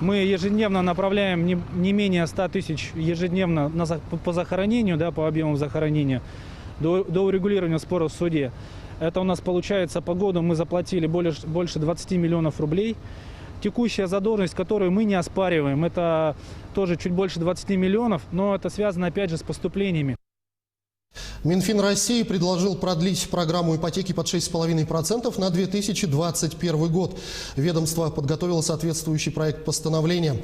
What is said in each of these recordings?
Мы ежедневно направляем не менее 100 тысяч ежедневно по захоронению, да, по объему захоронения, до урегулирования спора в суде. Это у нас получается по году мы заплатили больше 20 миллионов рублей. Текущая задолженность, которую мы не оспариваем, это тоже чуть больше 20 миллионов, но это связано опять же с поступлениями. Минфин России предложил продлить программу ипотеки под 6,5% на 2021 год. Ведомство подготовило соответствующий проект постановления.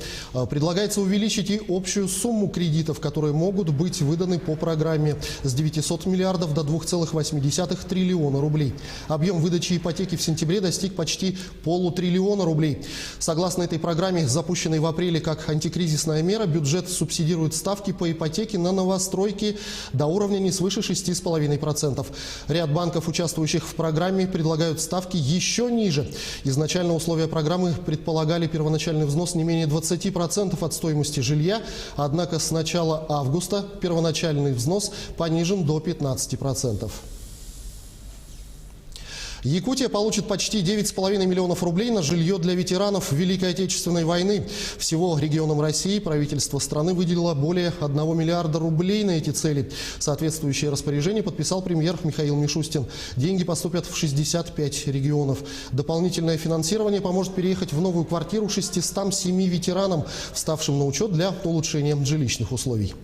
Предлагается увеличить и общую сумму кредитов, которые могут быть выданы по программе с 900 миллиардов до 2,8 триллиона рублей. Объем выдачи ипотеки в сентябре достиг почти полутриллиона рублей. Согласно этой программе, запущенной в апреле как антикризисная мера, бюджет субсидирует ставки по ипотеке на новостройки до уровня не свыше 6,5%. Ряд банков, участвующих в программе, предлагают ставки еще ниже. Изначально условия программы предполагали первоначальный взнос не менее 20% от стоимости жилья, однако с начала августа первоначальный взнос понижен до 15%. Якутия получит почти 9,5 миллионов рублей на жилье для ветеранов Великой Отечественной войны. Всего регионам России правительство страны выделило более 1 миллиарда рублей на эти цели. Соответствующее распоряжение подписал премьер Михаил Мишустин. Деньги поступят в 65 регионов. Дополнительное финансирование поможет переехать в новую квартиру 607 ветеранам, вставшим на учет для улучшения жилищных условий.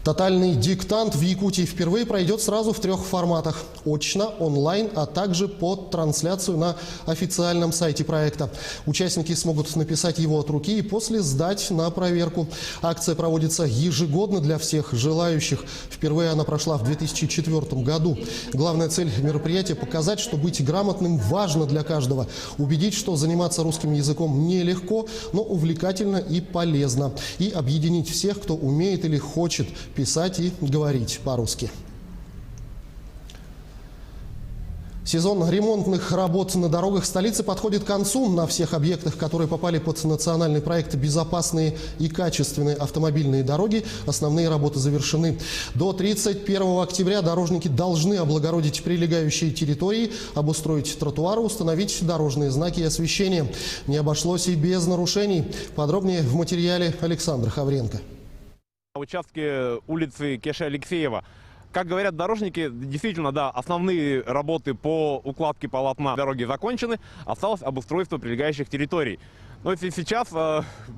Тотальный диктант в Якутии впервые пройдет сразу в 3 форматах – очно, онлайн, а также под трансляцию на официальном сайте проекта. Участники смогут написать его от руки и после сдать на проверку. Акция проводится ежегодно для всех желающих. Впервые она прошла в 2004 году. Главная цель мероприятия – показать, что быть грамотным важно для каждого. Убедить, что заниматься русским языком нелегко, но увлекательно и полезно. И объединить всех, кто умеет или хочет писать и говорить по-русски. Сезон ремонтных работ на дорогах столицы подходит к концу. На всех объектах, которые попали под национальный проект «Безопасные и качественные автомобильные дороги», основные работы завершены. До 31 октября дорожники должны облагородить прилегающие территории, обустроить тротуары, установить дорожные знаки и освещение. Не обошлось и без нарушений. Подробнее в материале Александра Хавренко. На участке улицы Кеша-Алексеева, как говорят дорожники, действительно, да, основные работы по укладке полотна дороги закончены, осталось обустройство прилегающих территорий. Но сейчас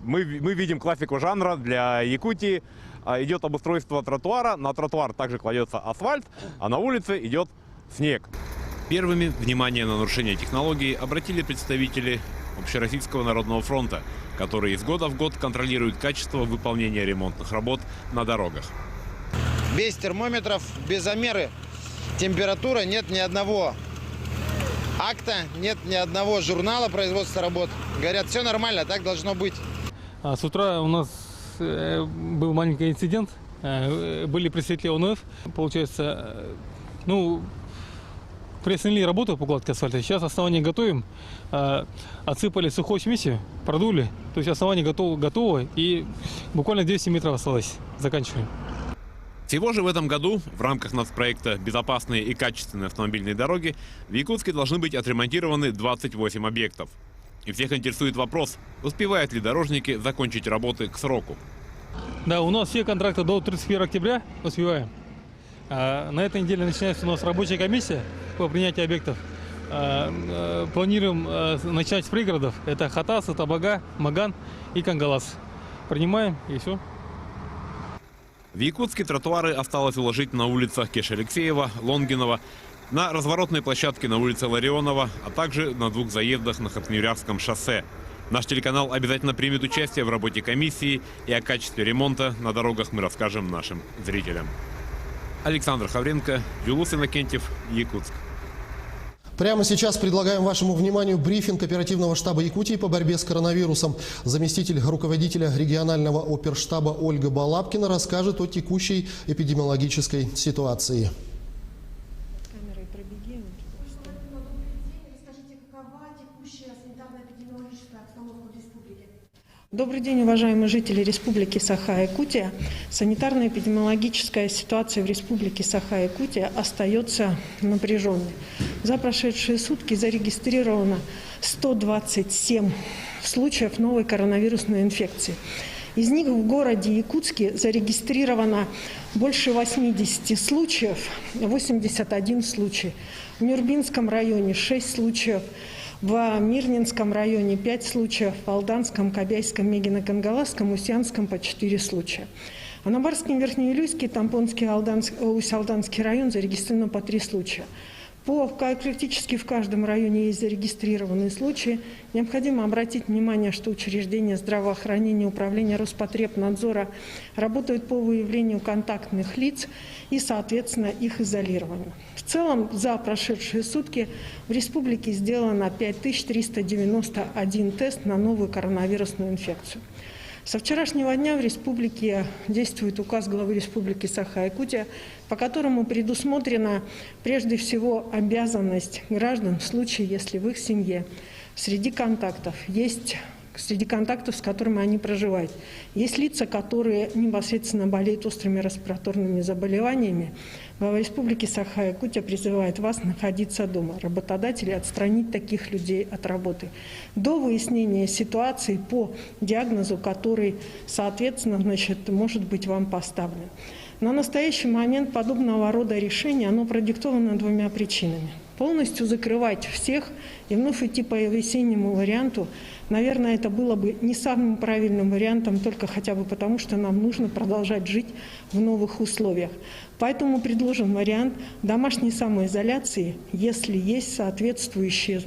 мы видим классику жанра для Якутии. Идет обустройство тротуара, на тротуар также кладется асфальт, а на улице идет снег. Первыми внимание на нарушение технологий обратили представители Общероссийского народного фронта, которые из года в год контролируют качество выполнения ремонтных работ на дорогах. Без термометров, без замеры температуры, нет ни одного акта, нет ни одного журнала производства работ. Говорят, все нормально, так должно быть. С утра у нас был маленький инцидент, были представители ОНФ, получается, приостановили работу по укладке асфальта. Сейчас основание готовим, отсыпали сухой смесью, продули. То есть основание готово и буквально 200 метров осталось. Заканчиваем. Всего же в этом году в рамках нацпроекта «Безопасные и качественные автомобильные дороги» в Якутске должны быть отремонтированы 28 объектов. И всех интересует вопрос, успевают ли дорожники закончить работы к сроку. Да, у нас все контракты до 31 октября успеваем. На этой неделе начинается у нас рабочая комиссия по принятию объектов. Планируем начать с пригородов. Это Хатас, Табага, Маган и Кангалас. Принимаем и все. В Якутске тротуары осталось уложить на улицах Кеш-Алексеева, Лонгинова, на разворотной площадке на улице Ларионова, а также на 2 заездах на Хатнюрявском шоссе. Наш телеканал обязательно примет участие в работе комиссии, и о качестве ремонта на дорогах мы расскажем нашим зрителям. Александр Хавренко, Юлус Иннокентьев, Якутск. Прямо сейчас предлагаем вашему вниманию брифинг оперативного штаба Якутии по борьбе с коронавирусом. Заместитель руководителя регионального оперштаба Ольга Балабкина расскажет о текущей эпидемиологической ситуации. Расскажите, какова текущая санитарно-эпидемиологическая обстановка в республике? Добрый день, уважаемые жители Республики Саха-Якутия. Санитарно-эпидемиологическая ситуация в Республике Саха-Якутия остается напряженной. За прошедшие сутки зарегистрировано 127 случаев новой коронавирусной инфекции. Из них в городе Якутске зарегистрировано больше 80 случаев, 81 случай. В Нюрбинском районе 6 случаев. В Мирнинском районе 5 случаев, в Алданском, Кобяйском, Мегино-Кангаласском, Усянском по 4 случая. А на Барском, Верхнеюльский, Тампонский, Усть-Алданский район зарегистрировано по 3 случая. Практически в каждом районе есть зарегистрированные случаи. Необходимо обратить внимание, что учреждения здравоохранения, управления Роспотребнадзора работают по выявлению контактных лиц и, соответственно, их изолированию. В целом, за прошедшие сутки в республике сделано 5391 тест на новую коронавирусную инфекцию. Со вчерашнего дня в республике действует указ главы Республики Саха-Якутия, по которому предусмотрена прежде всего обязанность граждан в случае, если в их семье среди контактов, с которыми они проживают, есть лица, которые непосредственно болеют острыми респираторными заболеваниями. Глава Республики Саха-Якутия призывает вас находиться дома, работодатели отстранить таких людей от работы до выяснения ситуации по диагнозу, который, соответственно, может быть вам поставлен. На настоящий момент подобного рода решение, оно продиктовано двумя причинами. Полностью закрывать всех и вновь идти по весеннему варианту, наверное, это было бы не самым правильным вариантом, только хотя бы потому, что нам нужно продолжать жить в новых условиях. Поэтому предложен вариант домашней самоизоляции, если есть соответствующие,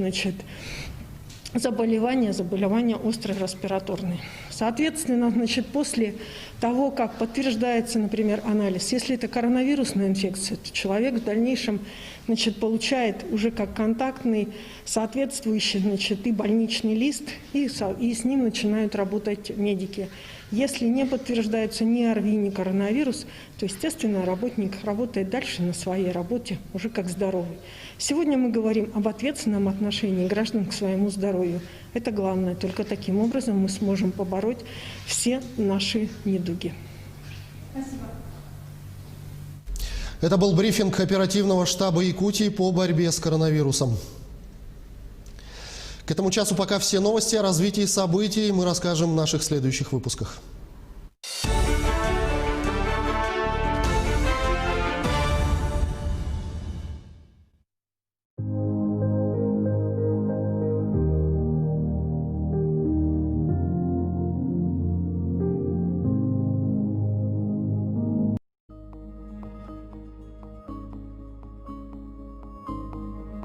заболевания остро-респираторные. Соответственно, после того, как подтверждается, например, анализ, если это коронавирусная инфекция, то человек в дальнейшем получает уже как контактный соответствующий и больничный лист, и с ним начинают работать медики. Если не подтверждается ни ОРВИ, ни коронавирус, то, естественно, работник работает дальше на своей работе уже как здоровый. Сегодня мы говорим об ответственном отношении граждан к своему здоровью. Это главное. Только таким образом мы сможем побороть все наши недуги. Спасибо. Это был брифинг оперативного штаба Якутии по борьбе с коронавирусом. К этому часу пока все новости. О развитии событий мы расскажем в наших следующих выпусках.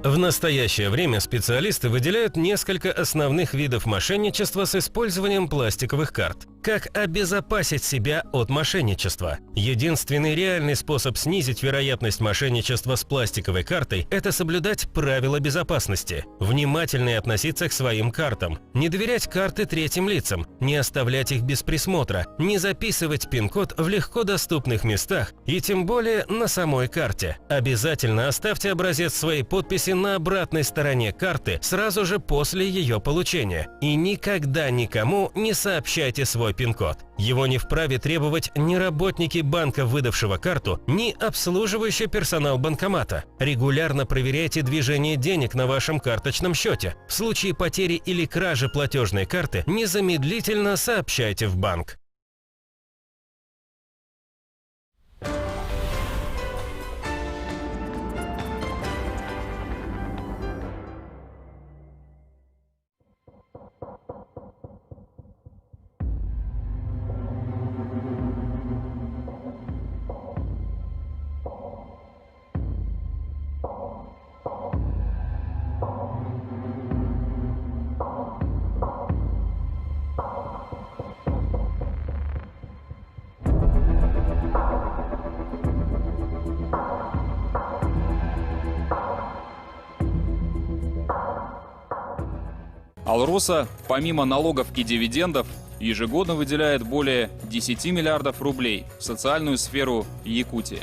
В настоящее время специалисты выделяют несколько основных видов мошенничества с использованием пластиковых карт. Как обезопасить себя от мошенничества? Единственный реальный способ снизить вероятность мошенничества с пластиковой картой – это соблюдать правила безопасности, внимательно относиться к своим картам, не доверять карты третьим лицам, не оставлять их без присмотра, не записывать пин-код в легко доступных местах и тем более на самой карте. Обязательно оставьте образец своей подписи на обратной стороне карты сразу же после ее получения и никогда никому не сообщайте свой пин-код. Его не вправе требовать ни работники банка, выдавшего карту, ни обслуживающий персонал банкомата. Регулярно проверяйте движение денег на вашем карточном счете. В случае потери или кражи платежной карты незамедлительно сообщайте в банк. Алроса, помимо налогов и дивидендов, ежегодно выделяет более 10 миллиардов рублей в социальную сферу Якутии.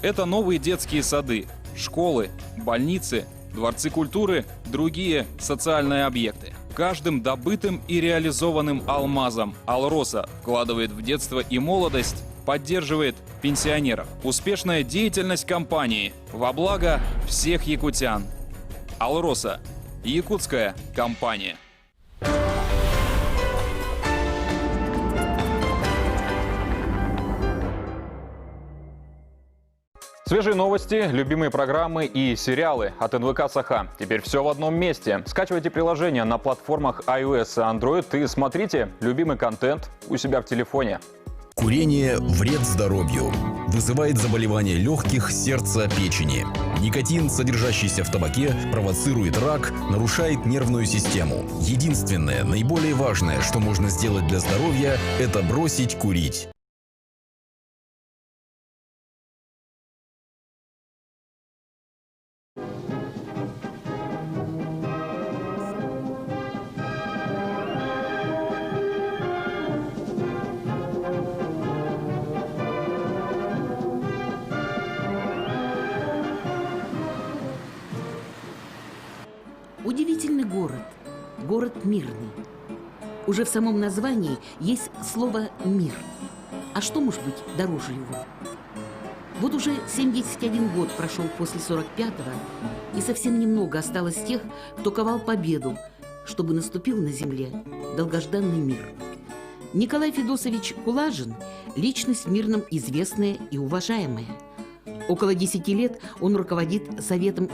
Это новые детские сады, школы, больницы, дворцы культуры, другие социальные объекты. каждым добытым и реализованным алмазом. «Алроса» вкладывает в детство и молодость, поддерживает пенсионеров. Успешная деятельность компании во благо всех якутян. «Алроса» – якутская компания. Свежие новости, любимые программы и сериалы от НВК Саха. Теперь все в одном месте. Скачивайте приложение на платформах iOS и Android и смотрите любимый контент у себя в телефоне. Курение – вред здоровью. Вызывает заболевания легких, сердца, печени. Никотин, содержащийся в табаке, провоцирует рак, нарушает нервную систему. Единственное, наиболее важное, что можно сделать для здоровья – это бросить курить. Удивительный город. Город мирный. Уже в самом названии есть слово «мир». А что может быть дороже его? Вот уже 71 год прошел после 45-го, и совсем немного осталось тех, кто ковал победу, чтобы наступил на земле долгожданный мир. Николай Федосович Кулажин – личность в Мирном известная и уважаемая. Около 10 лет он руководит Советом